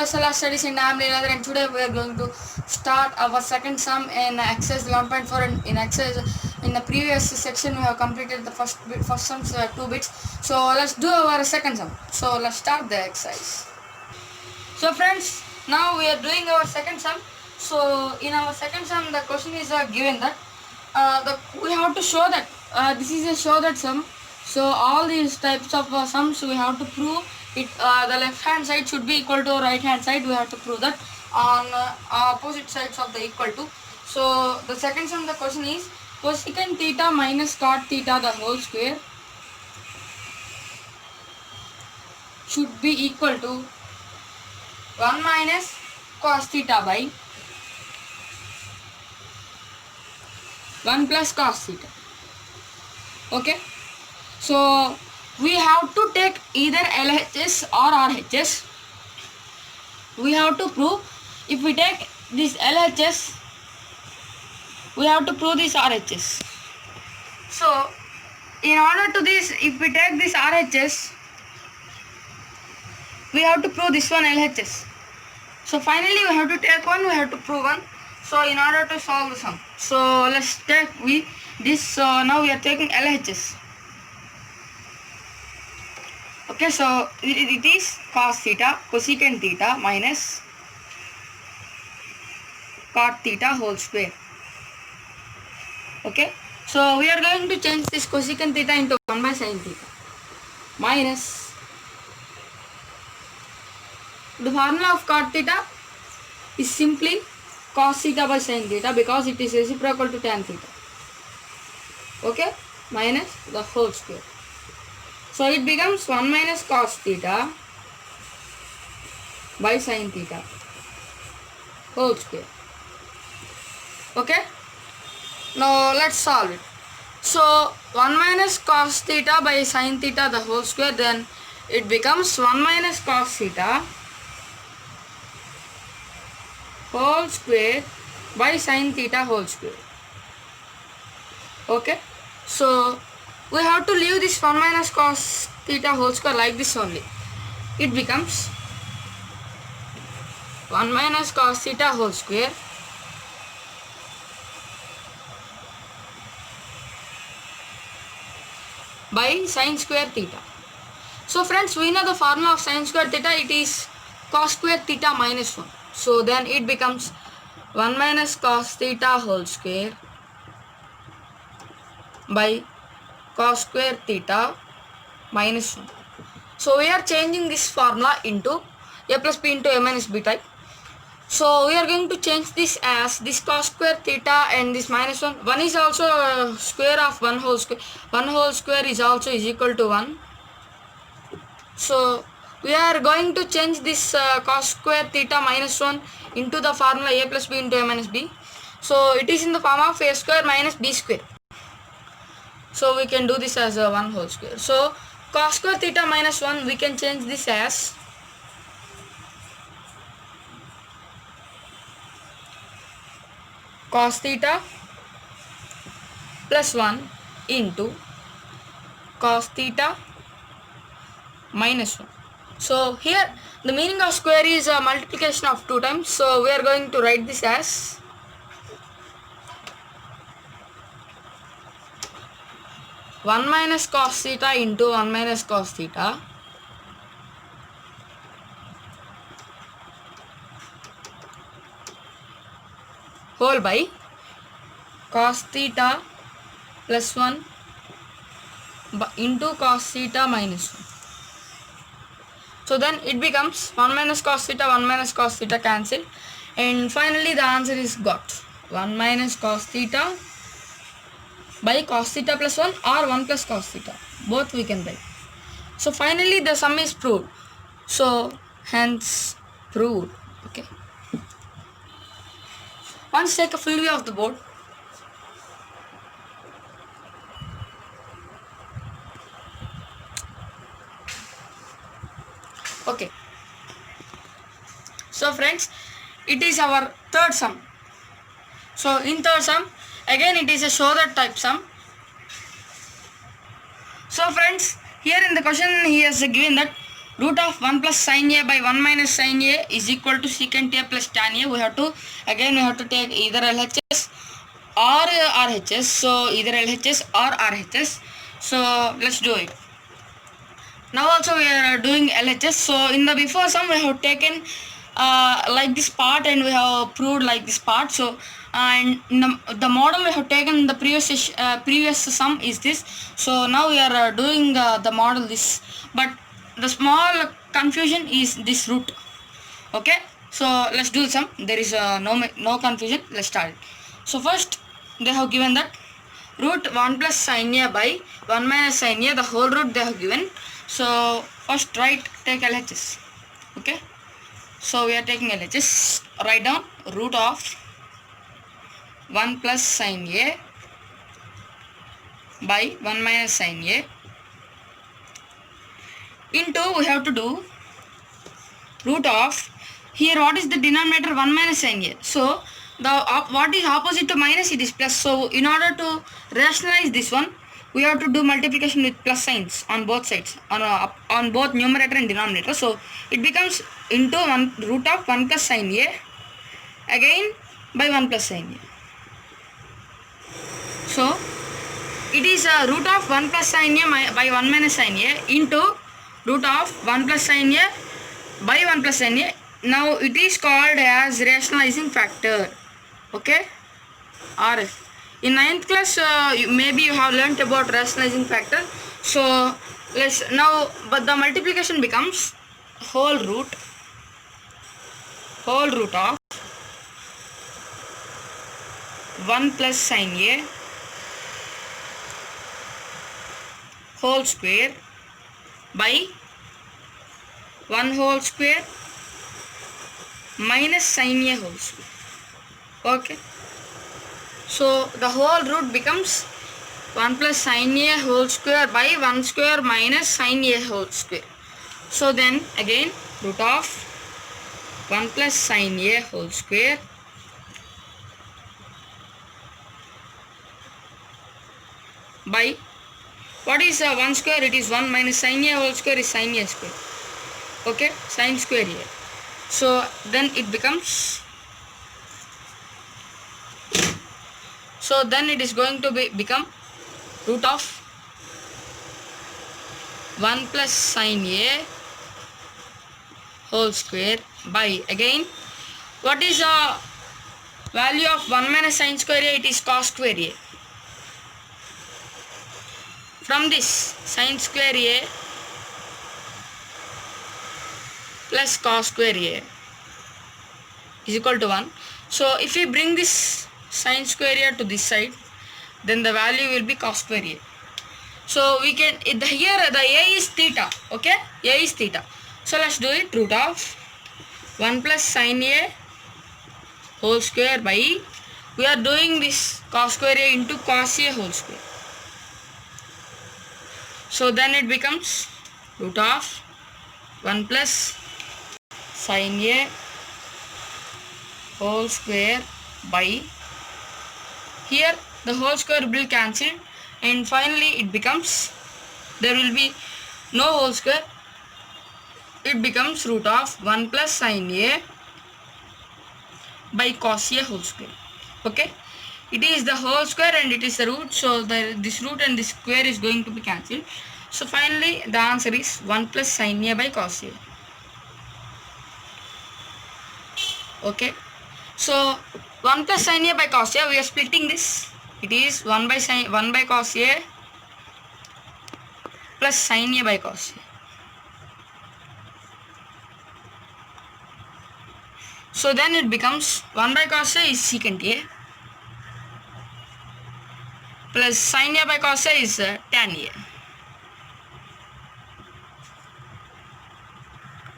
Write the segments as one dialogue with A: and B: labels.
A: SLR studies in AM Leela, and today we are going to start our second sum in exercise 11.4. In exercise, in the previous section we have completed the first sums 2 bits. So let's do our second sum. So let's start the exercise. So friends, now we are doing our second sum. So in our second sum, the question is given that we have to show that this is a show that sum. So all these types of sums we have to prove it. The left hand side should be equal to right hand side. We have to prove that on opposite sides of the equal to. So the second sum, the question is cosecant theta minus cot theta the whole square should be equal to 1 minus cos theta by 1 plus cos theta. Okay, so we have to take either LHS or RHS. We have to prove, if we take this LHS, we have to prove this RHS. So in order to this, if we take this RHS, we have to prove this one LHS. So finally we have to take one, we have to prove one. So in order to solve the sum, so let's take this. So now we are taking LHS. Okay, so it is cos theta, cosecant theta minus cot theta whole square. Okay, so we are going to change this cosecant theta into 1 by sin theta minus the formula of cot theta is simply cos theta by sin theta because it is reciprocal to tan theta. Okay, minus the whole square. So it becomes 1 minus cos theta by sin theta whole square. Okay, now let's solve it. So 1 minus cos theta by sin theta the whole square, then it becomes 1 minus cos theta whole square by sin theta whole square. Okay, so we have to leave this 1 minus cos theta whole square like this only. It becomes 1 minus cos theta whole square by sin square theta. So friends, we know the formula of sin square theta, it is cos square theta minus 1. So then it becomes 1 minus cos theta whole square by cos square theta minus 1. So we are changing this formula into a plus b into a minus b type. So we are going to change this as this cos square theta and this minus 1. 1 is also square of 1 whole square. 1 whole square is also is equal to 1. So we are going to change this cos square theta minus 1 into the formula a plus b into a minus b. So it is in the form of a square minus b square. So we can do this as a 1 whole square. So cos square theta minus 1, we can change this as cos theta plus 1 into cos theta minus 1. So here the meaning of square is a multiplication of 2 times. So we are going to write this as one minus cos theta into 1 minus cos theta whole by cos theta plus 1 into cos theta minus 1. So then it becomes 1 minus cos theta cancel, and finally the answer is got 1 minus cos theta by cos theta plus 1 or 1 plus cos theta, both we can write. So finally the sum is proved. So hence proved. Okay, once take a full view of the board. Okay, so friends, it is our third sum. So in third sum, again it is a show that type sum. So friends, here in the question he has given that root of 1 plus sin a by 1 minus sin a is equal to secant a plus tan a. We have to take either LHS or RHS. So either LHS or RHS. So let's do it. Now also we are doing LHS. So in the before sum we have taken like this part and we have proved like this part. So and in the model we have taken the previous sum is this. So now we are doing the model this, but the small confusion is this root. Okay, so let's do some. There is no confusion. Let's start. So first they have given that root 1 plus sin a by 1 minus sin a, the whole root they have given. So first take LHS. Okay, so we are taking LHS. Write down root of 1 plus sin a by 1 minus sin a into, we have to do root of, here what is the denominator, 1 minus sin a. So the what is opposite to minus, it is plus. So in order to rationalize this one, we have to do multiplication with plus signs on both sides, on both numerator and denominator. So it becomes into root of 1 plus sin a again by 1 plus sin a. So it is root of 1 plus sin a by 1 minus sin a into root of 1 plus sin a by 1 plus sin a. Now it is called as rationalizing factor. Okay, RF. In 9th class maybe you have learnt about rationalizing factor. So let's now, but the multiplication becomes whole root of 1 plus sin a whole square by 1 whole square minus sin a whole square. Okay, so the whole root becomes 1 plus sin a whole square by 1 square minus sin a whole square. So then again root of 1 plus sin a whole square by, what is 1 square? It is 1 minus sin a whole square is sin a square. Okay, sin square here. So then it becomes, so then it is going to become root of 1 plus sin a whole square by, again what is the value of 1 minus sin square a? It is cos square a. From this sin square a plus cos square a is equal to 1. So if we bring this sin square a to this side, then the value will be cos square a. So we can, here the a is theta. Okay, a is theta. So let's do it. Root of 1 plus sin a whole square by, we are doing this cos square a into cos a whole square. So then it becomes root of 1 plus sin a whole square by, here the whole square will cancel and finally it becomes, there will be no whole square, it becomes root of 1 plus sin a by cos a whole square. Okay, it is the whole square and it is the root, so this root and this square is going to be cancelled. So finally the answer is 1 plus sin a by cos a. Okay, so 1 plus sin a by cos a, we are splitting this. It is 1 by cos a plus sin a by cos a. So then it becomes 1 by cos a is secant a plus sin a by cos a is tan a.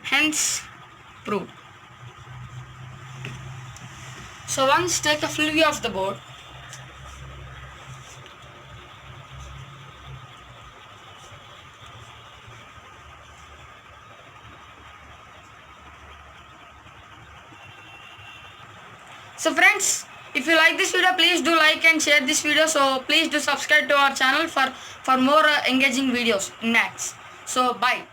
A: Hence proved. So once take a full view of the board. So friends, if you like this video, please do like and share this video. So please do subscribe to our channel for more engaging videos in maths. So bye.